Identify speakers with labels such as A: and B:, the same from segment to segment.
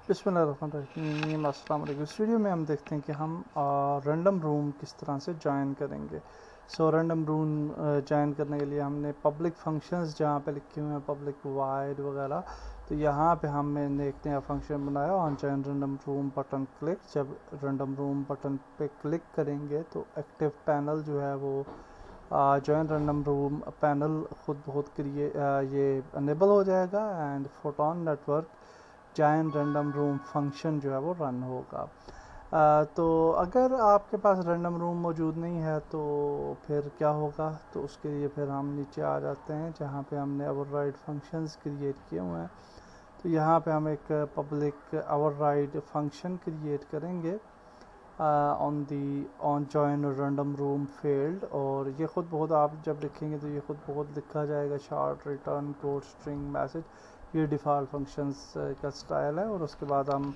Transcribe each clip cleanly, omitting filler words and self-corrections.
A: बिस्मिल्लाहिर्रहमानिर्रहीम, अस्सलाम वालेकुम। इस वीडियो में हम देखते हैं कि हम रैंडम रूम किस तरह से ज्वाइन करेंगे। रैंडम रूम ज्वाइन करने के लिए हमने पब्लिक फंक्शंस जहाँ पे लिखे हुए हैं पब्लिक वाइड वगैरह, तो यहाँ पे हमने देखते हैं फंक्शन बनाया on join random room button click. जब रैंडम रूम बटन पे क्लिक करेंगे तो एक्टिव पैनल जो है वो ज्वाइन रैंडम रूम पैनल खुद बहुत ये अनेबल हो जाएगा and photon network join random room function जो है वो रन होगा। तो अगर आपके पास रैंडम रूम मौजूद नहीं है तो फिर क्या होगा, तो उसके लिए फिर हम नीचे आ जाते हैं जहाँ पे हमने ओवरराइड फंक्शंस क्रिएट किए हुए हैं। तो यहाँ पे हम एक पब्लिक ओवरराइड फंक्शन क्रिएट करेंगे on join random room field, और ये खुद बहुत आप जब लिखेंगे तो ये खुद बहुत लिखा जाएगा short return code string message. ये डिफ़ॉल्ट फंक्शंस का स्टाइल है। और उसके बाद हम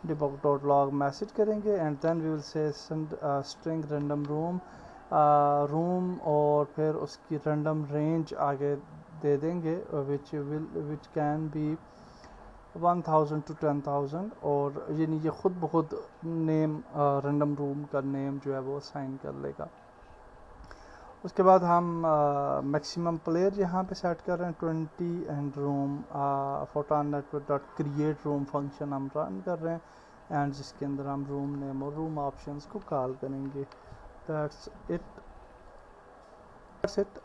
A: debug डॉट लॉग मैसेज करेंगे and then we will say string random room और फिर उसकी रैंडम रेंज आगे दे देंगे विच कैन बी 1000 to 10,000, और यानी ये खुद बहुत नेम रैंडम रूम का नेम जो है वो असाइन कर लेगा। उसके बाद हम मैक्सिमम प्लेयर यहाँ पे सेट कर रहे हैं 20 and room photon network dot create room function हम रन कर रहे हैं एंड जिसके अंदर हम रूम नेम और रूम ऑप्शंस को कॉल करेंगे। That's it.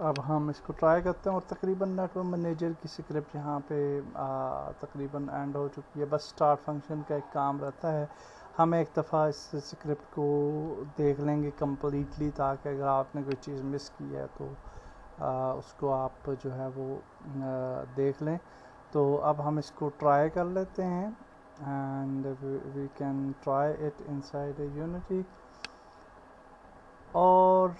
A: अब हम इसको ट्राई करते हैं और तकरीबन नेटवर्क मैनेजर की स्क्रिप्ट यहाँ पे तकरीबन एंड हो चुकी है। बस स्टार्ट फंक्शन का एक काम रहता है, हम एक दफ़ा इस स्क्रिप्ट को देख लेंगे कम्प्लीटली, ताकि अगर आपने कोई चीज़ मिस की है तो उसको आप जो है वो देख लें। तो अब हम इसको ट्राई कर लेते हैं and we can try it inside Unity. और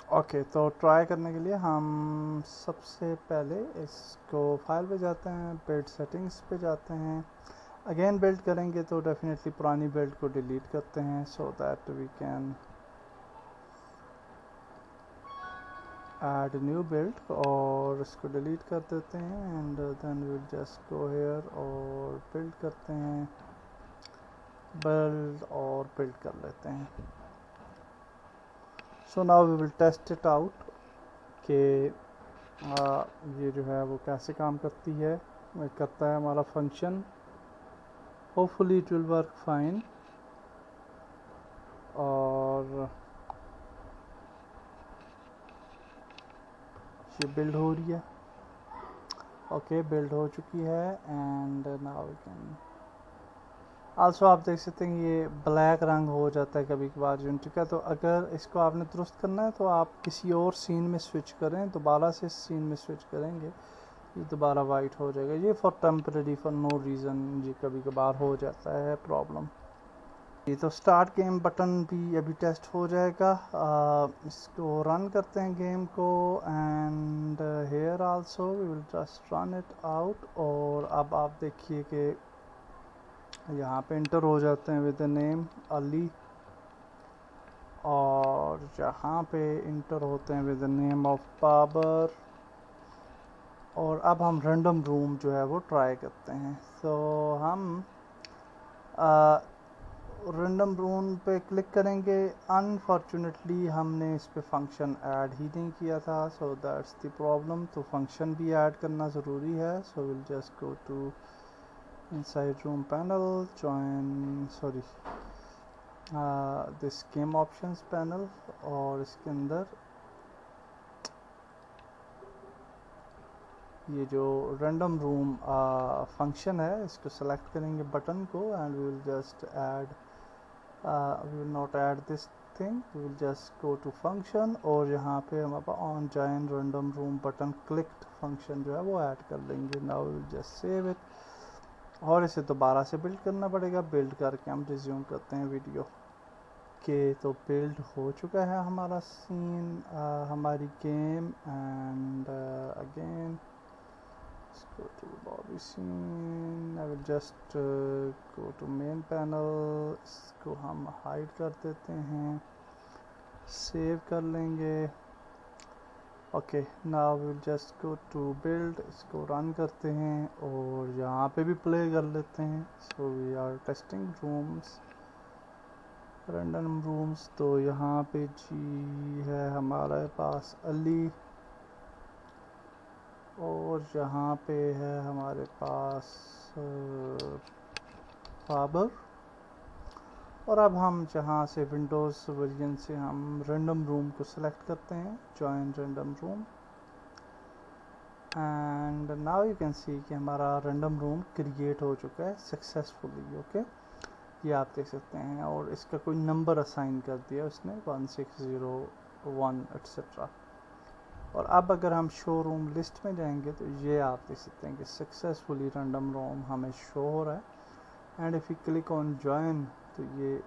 A: ओके, तो ट्राई करने के लिए हम सबसे पहले इसको फाइल पे जाते हैं, बिल्ड सेटिंग्स पे जाते हैं। अगेन बिल्ड करेंगे तो डेफिनेटली पुरानी बिल्ड को डिलीट करते हैं so that we can add new build, और इसको डिलीट कर देते हैं and then we will just go here और बिल्ड करते हैं, बिल्ड और बिल्ड कर लेते हैं। So now we will test it out कि ये जो है वो कैसे काम करती है, करता है हमारा function. Hopefully it will work fine. और ये बिल्ड हो रही है। ओके, बिल्ड हो चुकी है and now we can also आप देख सकते हैं ये ब्लैक रंग हो जाता है कभी कभार यूनिटी का। तो अगर इसको आपने दुरुस्त करना है तो आप किसी और सीन में स्विच करें, दोबारा से सीन में स्विच करेंगे ये दोबारा वाइट हो जाएगा। ये for temporary for no reason ये कभी कभार हो जाता है प्रॉब्लम। ये तो स्टार्ट गेम बटन भी अभी टेस्ट हो जाएगा। इसको रन करते हैं गेम को and here also we will just run it out. और अब आप देखिए कि यहाँ पे इंटर हो जाते हैं विद नेम अली, और यहाँ पे इंटर होते हैं विद नेम ऑफ बाबर। और अब हम रैंडम रूम जो है वो ट्राई करते हैं। तो हम रैंडम रूम पे क्लिक करेंगे। अनफॉर्चुनेटली हमने इस पे फंक्शन ऐड ही नहीं किया था, सो दैट्स द प्रॉब्लम। तो फंक्शन भी ऐड करना ज़रूरी है। So will just go to inside room panel, join this game options panel, और इसके अंदर ये जो random room फंक्शन है इसको सेलेक्ट करेंगे बटन को and we will just add we will not add this thing, we will just go to function और यहाँ पे हम अब on join random room button clicked function जो है वो ऐड कर लेंगे। Now we will just save it और इसे दोबारा से बिल्ड करना पड़ेगा। बिल्ड करके हम रिज्यूम करते हैं वीडियो के। तो बिल्ड हो चुका है हमारा सीन, हमारी game and again Let's go to lobby scene. I will just go to main panel. इसको हम हाइड कर देते हैं, सेव कर लेंगे. Okay, now will just go to build. इसको रन करते हैं और यहाँ पे भी प्ले कर लेते हैं. So we are testing rooms, random rooms. तो यहाँ पे जी है हमारे पास अली और यहाँ पे है हमारे पास बाबर. और अब हम जहाँ से विंडोज़ वर्जन से हम रैंडम रूम को सिलेक्ट करते हैं, join random room. And now you can see कि हमारा रैंडम रूम क्रिएट हो चुका है सक्सेसफुली. ओके, ये आप देख सकते हैं. और इसका कोई नंबर असाइन कर दिया उसने 1601 एट्सेट्रा. और अब अगर हम शोरूम लिस्ट में जाएंगे तो ये आप देख सकते हैं कि सक्सेसफुली रैंडम रूम हमें शो हो रहा है. And if you click on join तो ये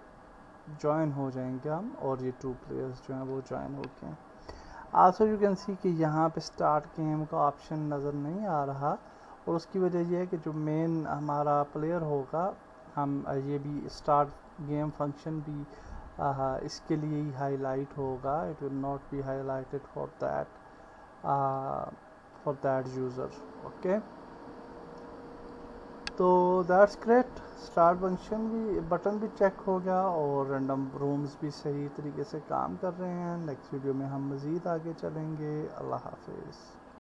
A: जॉइन हो जाएंगे हम, और ये 2 प्लेयर्स जो हैं वो जॉइन हो गए हैं. आल्सो यू कैन सी कि यहाँ पे स्टार्ट गेम का ऑप्शन नज़र नहीं आ रहा, और उसकी वजह ये है कि जो मेन हमारा प्लेयर होगा, हम ये भी स्टार्ट गेम फंक्शन भी इसके लिए ही हाईलाइट होगा. It will not be highlighted for that user. Okay, तो दैट्स ग्रेट. स्टार्ट फंक्शन भी बटन भी चेक हो गया और रैंडम रूम्स भी सही तरीके से काम कर रहे हैं. नेक्स्ट वीडियो में हम मज़ीद आगे चलेंगे. अल्लाह हाफिज़.